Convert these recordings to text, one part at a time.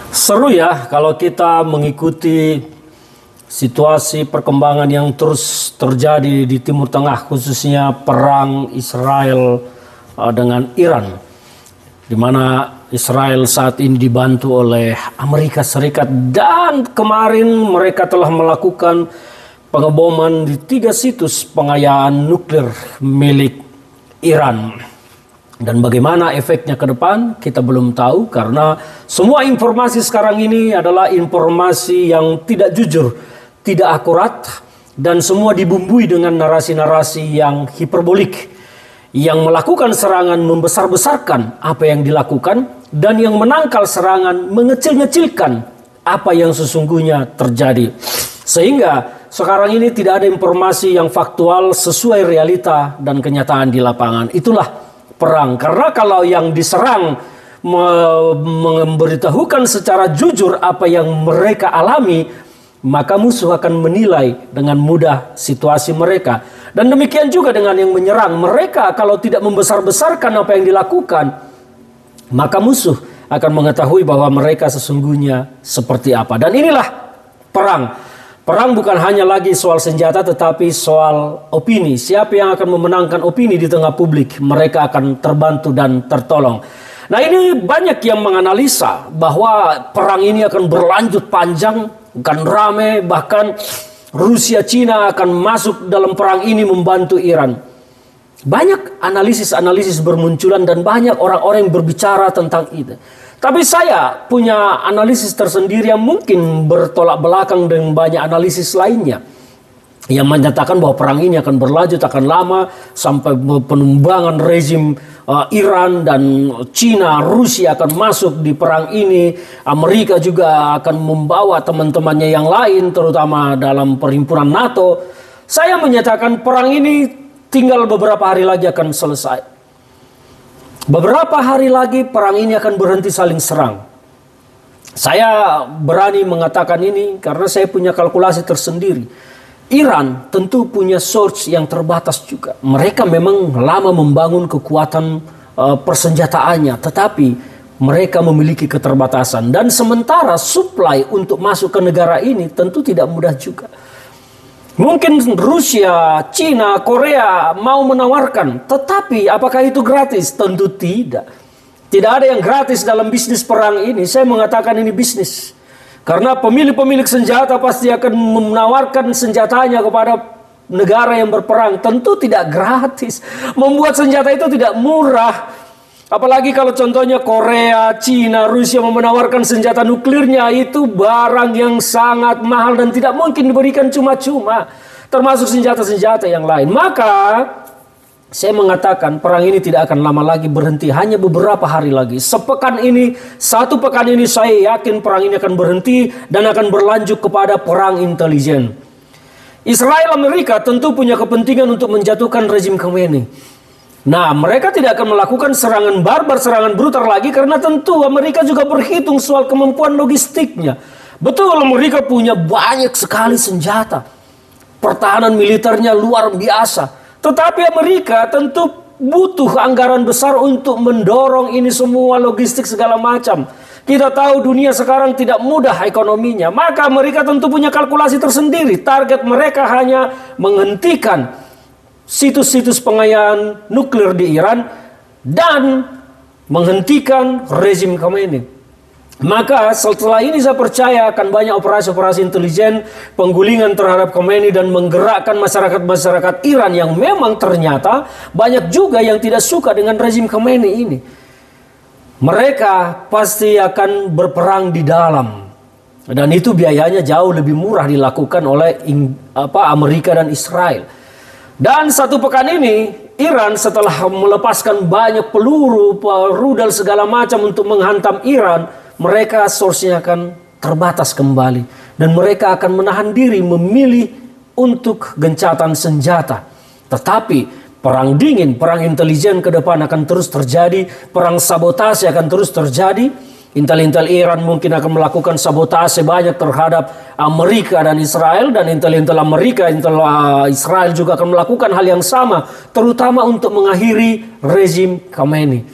Seru ya kalau kita mengikuti situasi perkembangan yang terus terjadi di Timur Tengah, khususnya perang Israel dengan Iran, di mana Israel saat ini dibantu oleh Amerika Serikat, dan kemarin mereka telah melakukan pengeboman di 3 situs pengayaan nuklir milik Iran. Dan bagaimana efeknya ke depan kita belum tahu, karena semua informasi sekarang ini adalah informasi yang tidak jujur, tidak akurat, dan semua dibumbui dengan narasi-narasi yang hiperbolik, yang melakukan serangan membesar-besarkan apa yang dilakukan, dan yang menangkal serangan mengecil-ngecilkan apa yang sesungguhnya terjadi. Sehingga sekarang ini tidak ada informasi yang faktual sesuai realita dan kenyataan di lapangan. Itulah perang. Karena kalau yang diserang memberitahukan secara jujur apa yang mereka alami, maka musuh akan menilai dengan mudah situasi mereka. Dan demikian juga dengan yang menyerang. Mereka kalau tidak membesar-besarkan apa yang dilakukan, maka musuh akan mengetahui bahwa mereka sesungguhnya seperti apa. Dan inilah perang. Perang bukan hanya lagi soal senjata, tetapi soal opini. Siapa yang akan memenangkan opini di tengah publik, mereka akan terbantu dan tertolong. Nah, ini banyak yang menganalisa bahwa perang ini akan berlanjut panjang, akan rame, bahkan Rusia, Cina akan masuk dalam perang ini membantu Iran. Banyak analisis-analisis bermunculan dan banyak orang-orang yang berbicara tentang itu. Tapi saya punya analisis tersendiri yang mungkin bertolak belakang dengan banyak analisis lainnya, yang menyatakan bahwa perang ini akan berlanjut, akan lama, sampai penumbangan rezim Iran dan Cina, Rusia akan masuk di perang ini. Amerika juga akan membawa teman-temannya yang lain, terutama dalam perhimpunan NATO. Saya menyatakan perang ini tinggal beberapa hari lagi akan selesai. Beberapa hari lagi perang ini akan berhenti saling serang. Saya berani mengatakan ini karena saya punya kalkulasi tersendiri. Iran tentu punya source yang terbatas juga. Mereka memang lama membangun kekuatan persenjataannya, tetapi mereka memiliki keterbatasan. Dan sementara supply untuk masuk ke negara ini tentu tidak mudah juga. Mungkin Rusia, Cina, Korea mau menawarkan, tetapi apakah itu gratis? Tentu tidak. Tidak ada yang gratis dalam bisnis perang ini. Saya mengatakan ini bisnis. Karena pemilik-pemilik senjata pasti akan menawarkan senjatanya kepada negara yang berperang. Tentu tidak gratis. Membuat senjata itu tidak murah. Apalagi kalau contohnya Korea, Cina, Rusia mau menawarkan senjata nuklirnya, itu barang yang sangat mahal dan tidak mungkin diberikan cuma-cuma. Termasuk senjata-senjata yang lain. Maka saya mengatakan perang ini tidak akan lama lagi berhenti. Hanya beberapa hari lagi. Satu pekan ini saya yakin perang ini akan berhenti dan akan berlanjut kepada perang intelijen. Israel Amerika tentu punya kepentingan untuk menjatuhkan rezim Khomeini. Nah, mereka tidak akan melakukan serangan barbar, serangan brutal lagi, karena tentu Amerika juga berhitung soal kemampuan logistiknya. Betul, Amerika punya banyak sekali senjata. Pertahanan militernya luar biasa. Tetapi Amerika tentu butuh anggaran besar untuk mendorong ini semua, logistik segala macam. Kita tahu dunia sekarang tidak mudah ekonominya. Maka Amerika tentu punya kalkulasi tersendiri. Target mereka hanya menghentikan situs-situs pengayaan nuklir di Iran dan menghentikan rezim Khomeini. Maka setelah ini saya percaya akan banyak operasi-operasi intelijen penggulingan terhadap Khomeini dan menggerakkan masyarakat-masyarakat Iran yang memang ternyata banyak juga yang tidak suka dengan rezim Khomeini ini. Mereka pasti akan berperang di dalam. Dan itu biayanya jauh lebih murah dilakukan oleh Amerika dan Israel. Dan satu pekan ini, Iran setelah melepaskan banyak peluru, rudal segala macam untuk menghantam Iran, mereka source-nya akan terbatas kembali. Dan mereka akan menahan diri memilih untuk gencatan senjata. Tetapi perang dingin, perang intelijen ke depan akan terus terjadi, perang sabotase akan terus terjadi. Intel-intel Iran mungkin akan melakukan sabotase banyak terhadap Amerika dan Israel, dan intel-intel Amerika, intel Israel juga akan melakukan hal yang sama, terutama untuk mengakhiri rezim Khomeini.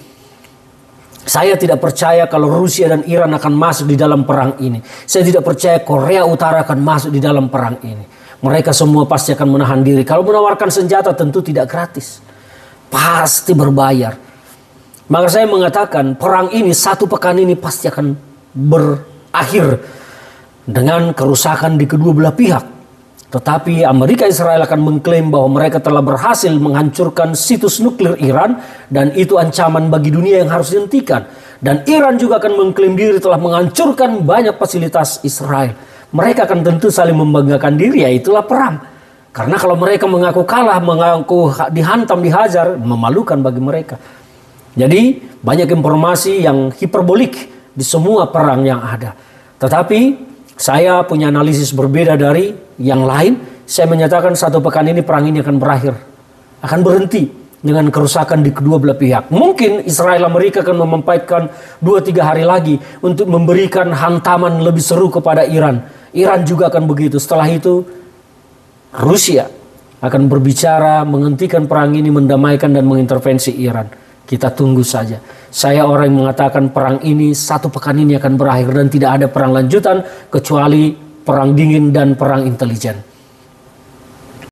Saya tidak percaya kalau Rusia dan Iran akan masuk di dalam perang ini. Saya tidak percaya Korea Utara akan masuk di dalam perang ini. Mereka semua pasti akan menahan diri. Kalau menawarkan senjata tentu tidak gratis. Pasti berbayar. Maka saya mengatakan perang ini 1 pekan ini pasti akan berakhir dengan kerusakan di kedua belah pihak. Tetapi Amerika Israel akan mengklaim bahwa mereka telah berhasil menghancurkan situs nuklir Iran dan itu ancaman bagi dunia yang harus dihentikan. Dan Iran juga akan mengklaim diri telah menghancurkan banyak fasilitas Israel. Mereka akan tentu saling membanggakan diri, ya itulah perang. Karena kalau mereka mengaku kalah, mengaku dihantam, dihajar, memalukan bagi mereka. Jadi banyak informasi yang hiperbolik di semua perang yang ada. Tetapi saya punya analisis berbeda dari yang lain. Saya menyatakan 1 pekan ini perang ini akan berakhir. Akan berhenti dengan kerusakan di kedua belah pihak. Mungkin Israel Amerika akan memampaikan 2-3 hari lagi untuk memberikan hantaman lebih seru kepada Iran. Iran juga akan begitu. Setelah itu Rusia akan berbicara menghentikan perang ini, mendamaikan dan mengintervensi Iran. Kita tunggu saja. Saya orang yang mengatakan perang ini 1 pekan ini akan berakhir dan tidak ada perang lanjutan kecuali perang dingin dan perang intelijen.